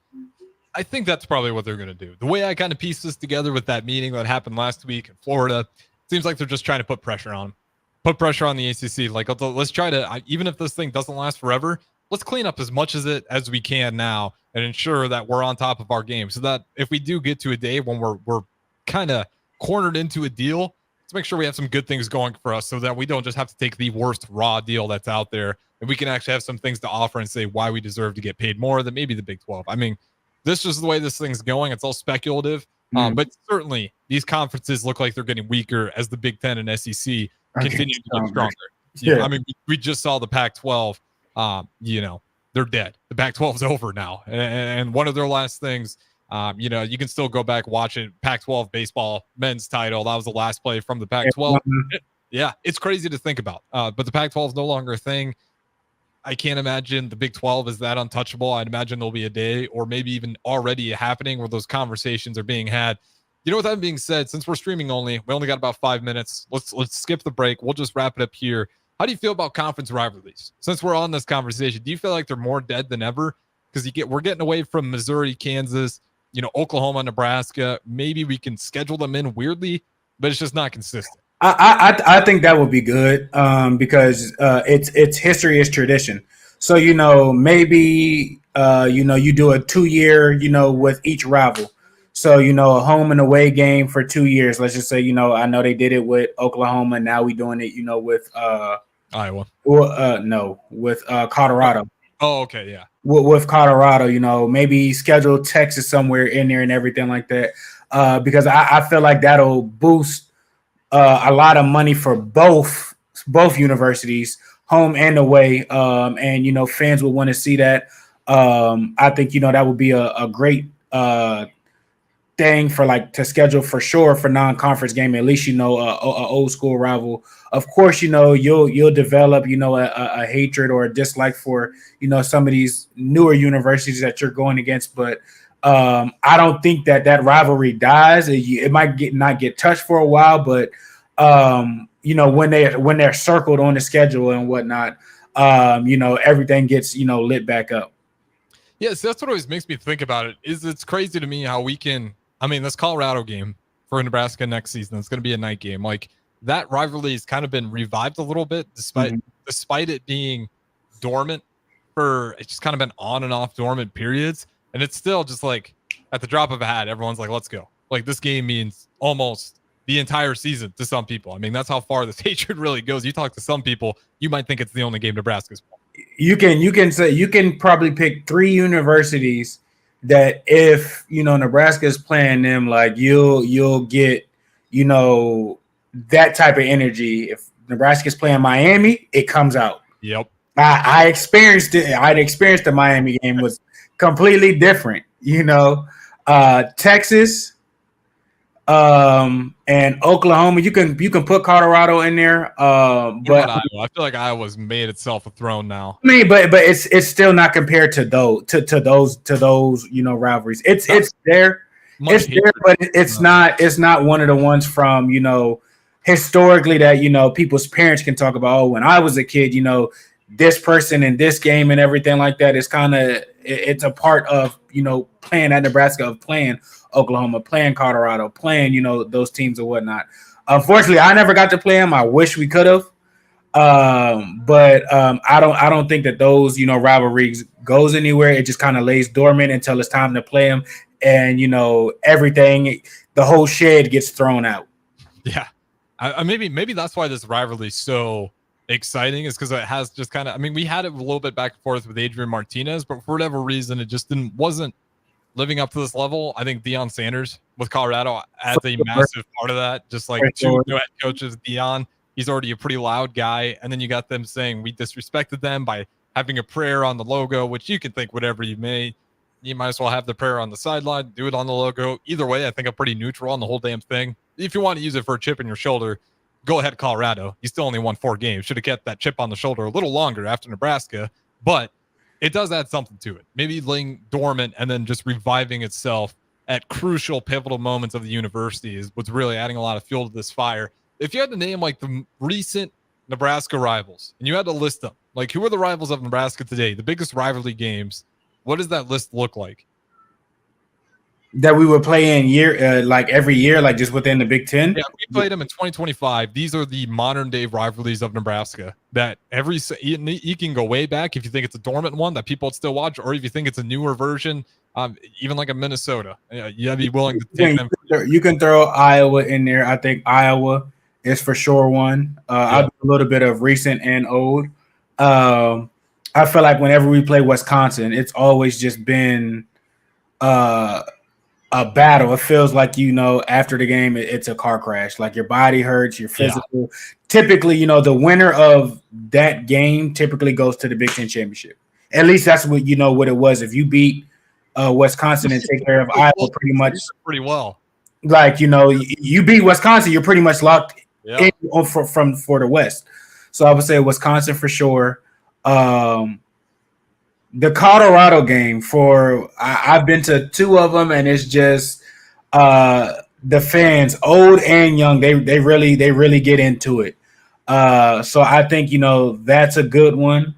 that's probably what they're going to do. The way I kind of piece this together with that meeting that happened last week in Florida, it seems like they're just trying to put pressure on them. Put pressure on the ACC. Like, let's try to, even if this thing doesn't last forever, let's clean up as much as we can now and ensure that we're on top of our game so that if we do get to a day when we're kind of cornered into a deal, let's make sure we have some good things going for us so that we don't just have to take the worst raw deal that's out there and we can actually have some things to offer and say why we deserve to get paid more than maybe the Big 12. I mean, this is the way this thing's going. It's all speculative, but certainly these conferences look like they're getting weaker as the Big 10 and SEC continue to get stronger. Yeah. I mean, we just saw the Pac-12, they're dead. The Pac-12 is over now. And one of their last things, you can still go back, watch it. Pac-12 baseball men's title. That was the last play from the Pac-12. Yeah, it's crazy to think about. But the Pac-12 is no longer a thing. I can't imagine the Big 12 is that untouchable. I'd imagine there'll be a day or maybe even already happening where those conversations are being had. With that being said, since we're streaming only, we only got about 5 minutes. Let's skip the break. We'll just wrap it up here. How do you feel about conference rivalries? Since we're on this conversation, do you feel like they're more dead than ever? Because we're getting away from Missouri, Kansas, Oklahoma, Nebraska. Maybe we can schedule them in weirdly, but it's just not consistent. I think that would be good because it's history is tradition. So, maybe, you do a 2-year, with each rival. So, a home and away game for 2 years. Let's just say, I know they did it with Oklahoma. Now we doing it, with Iowa. No, with Colorado. Oh, okay, yeah. With Colorado, maybe schedule Texas somewhere in there and everything like that. Because I feel like that'll boost a lot of money for both universities, home and away. And fans would want to see that. I think that would be a great thing for to schedule for sure for non-conference game. At least a old school rival. Of course, you'll develop a hatred or a dislike for some of these newer universities that you're going against, but I don't think that rivalry dies. It might not get touched for a while, but when they're circled on the schedule and whatnot, everything gets lit back up. Yes, that's what always makes me think about it. It's crazy to me how we can. I mean, this Colorado game for Nebraska next season, it's going to be a night game. Like that rivalry has kind of been revived a little bit, despite it being dormant for. It's just kind of been on and off dormant periods, and it's still just like at the drop of a hat, everyone's like, "Let's go!" Like this game means almost the entire season to some people. I mean, that's how far this hatred really goes. You talk to some people, you might think it's the only game Nebraska's playing. You can probably pick 3 universities that if Nebraska is playing them, like you'll get that type of energy. If Nebraska is playing Miami, it comes out. Yep. I experienced it. I'd experienced the Miami game was completely different. Texas, and Oklahoma. You can put Colorado in there. But I feel like Iowa's made itself a throne now. I mean, but it's still not compared to those rivalries. It's there. It's there, but it's not one of the ones from historically that people's parents can talk about. Oh, when I was a kid, this person in this game and everything like that. It's a part of playing at Nebraska, of playing Oklahoma, playing Colorado, playing those teams or whatnot. Unfortunately, I never got to play them. I wish we could have, but I don't think that those rivalries goes anywhere. It just kind of lays dormant until it's time to play them, and everything, the whole shed gets thrown out. Yeah, maybe that's why this rivalry is so exciting, is because it has just kind of. I mean, we had it a little bit back and forth with Adrian Martinez, but for whatever reason, it just wasn't living up to this level. I think Deion Sanders with Colorado adds a massive part of that. Just like two new head coaches, Deion, he's already a pretty loud guy. And then you got them saying we disrespected them by having a prayer on the logo, which you can think whatever you may. You might as well have the prayer on the sideline, do it on the logo. Either way, I think I'm pretty neutral on the whole damn thing. If you want to use it for a chip in your shoulder, go ahead, Colorado. You still only won 4 games. Should have kept that chip on the shoulder a little longer after Nebraska, but it does add something to it. Maybe laying dormant and then just reviving itself at crucial, pivotal moments of the university is what's really adding a lot of fuel to this fire. If you had to name like the recent Nebraska rivals and you had to list them, like who are the rivals of Nebraska today, the biggest rivalry games, what does that list look like? That we would play in every year, like just within the Big Ten? Yeah, we played them in 2025. These are the modern day rivalries of Nebraska that you can go way back if you think it's a dormant one that people would still watch, or if you think it's a newer version, even like a Minnesota. You gotta be willing to take them. You can throw Iowa in there. I think Iowa is for sure one. I'll do a little bit of recent and old. I feel like whenever we play Wisconsin, it's always just been a battle. It feels like after the game it's a car crash. Like your body hurts, you're physical. Yeah. Typically, the winner of that game typically goes to the Big Ten championship. At least that's what what it was. If you beat Wisconsin and take care of Iowa, pretty much pretty well. Like you beat Wisconsin, you're pretty much locked in for the West. So I would say Wisconsin for sure. The Colorado game I've been to 2 of them, and it's just the fans, old and young, they really get into it. So I think that's a good one.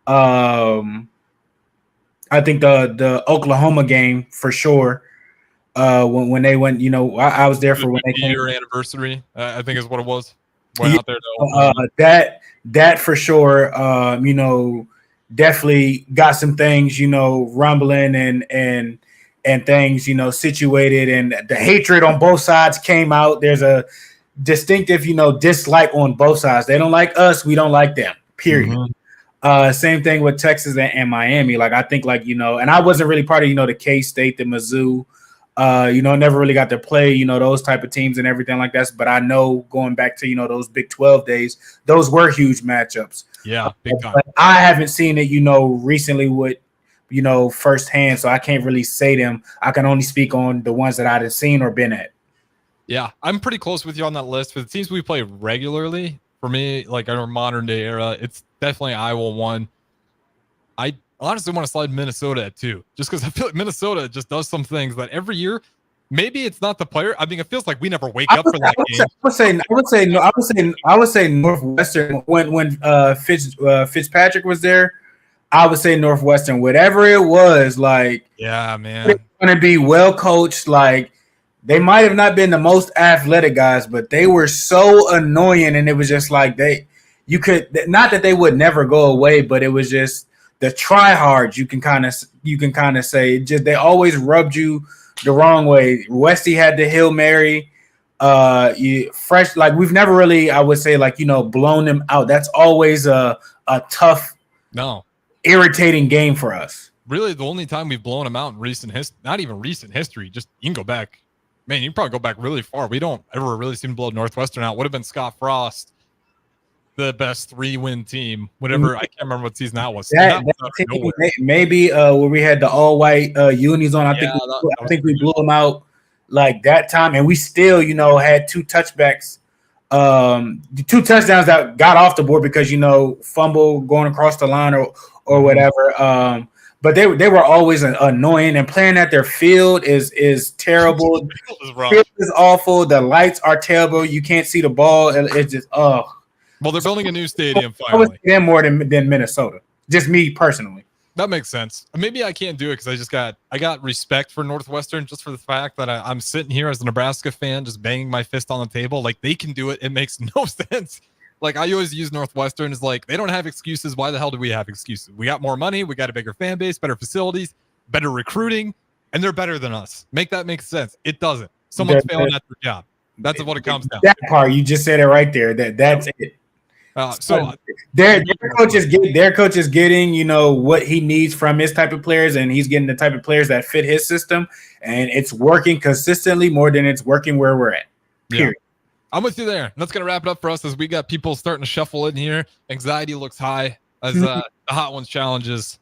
I think the Oklahoma game for sure. When they went, I was there for when they came. Year anniversary, I think is what it was. Went out there to that for sure. definitely got some things, rumbling and things, situated, and the hatred on both sides came out. There's a distinctive, dislike on both sides. They don't like us. We don't like them, period. Mm-hmm. Same thing with Texas and Miami. Like, I think, and I wasn't really part of, the K-State, the Mizzou, never really got to play, those type of teams and everything like that. But I know going back to, those Big 12 days, those were huge matchups. Yeah, big time. But I haven't seen it, recently with, firsthand. So I can't really say them. I can only speak on the ones that I've seen or been at. Yeah, I'm pretty close with you on that list. For the teams we play regularly, for me, like our modern day era, it's definitely Iowa 1. I honestly want to slide Minnesota at 2, just because I feel like Minnesota just does some things that every year, maybe it's not the player. I mean, it feels like we never wake up for that game. I would say Northwestern when Fitzpatrick was there. I would say Northwestern, whatever it was, like, yeah, man, they're going to be well coached. Like, they might have not been the most athletic guys, but they were so annoying, and it was just like not that they would never go away, but it was just the tryhards. You can kind of say just they always rubbed you the wrong way. Westy had the Hail Mary, fresh. Like, we've never really, I would say, like, blown them out. That's always a tough, irritating game for us. Really, the only time we've blown them out in recent history, not even recent history, just you can go back. Man, you can probably go back really far. We don't ever really seem to blow Northwestern out. Would have been Scott Frost, the best 3-win team. Whatever, I can't remember what season that was. That team, maybe where we had the all-white unis on. I think we blew them out like that time, and we still, had 2 touchbacks, 2 touchdowns that got off the board because fumble going across the line or whatever. But they were always annoying, and playing at their field is terrible. Field is awful. The lights are terrible. You can't see the ball. It's just Well, they're building a new stadium finally. I would say them more than Minnesota. Just me personally. That makes sense. Maybe I can't do it because I got respect for Northwestern just for the fact that I'm sitting here as a Nebraska fan, just banging my fist on the table. Like, they can do it. It makes no sense. Like, I always use Northwestern as like, they don't have excuses. Why the hell do we have excuses? We got more money. We got a bigger fan base, better facilities, better recruiting, and they're better than us. Make that make sense. It doesn't. Someone's failing at their job. That's what it comes down to. That part, you just said it right there. That's it. So their coach is getting, what he needs from his type of players, and he's getting the type of players that fit his system, and it's working consistently more than it's working where we're at. Period. Yeah. I'm with you there. That's going to wrap it up for us as we got people starting to shuffle in here. Anxiety looks high as the Hot Ones Challenge is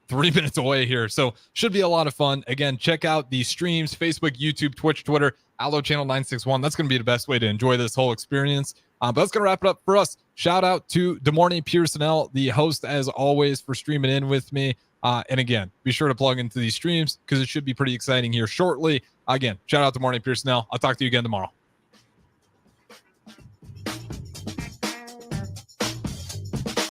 3 minutes away here. So should be a lot of fun. Again, check out the streams, Facebook, YouTube, Twitch, Twitter, Allo Channel 961. That's going to be the best way to enjoy this whole experience. But that's going to wrap it up for us. Shout out to DeMorney Pierson-El, the host, as always, for streaming in with me. And again, be sure to plug into these streams because it should be pretty exciting here shortly. Again, shout out to DeMorney Pierson-El. I'll talk to you again tomorrow.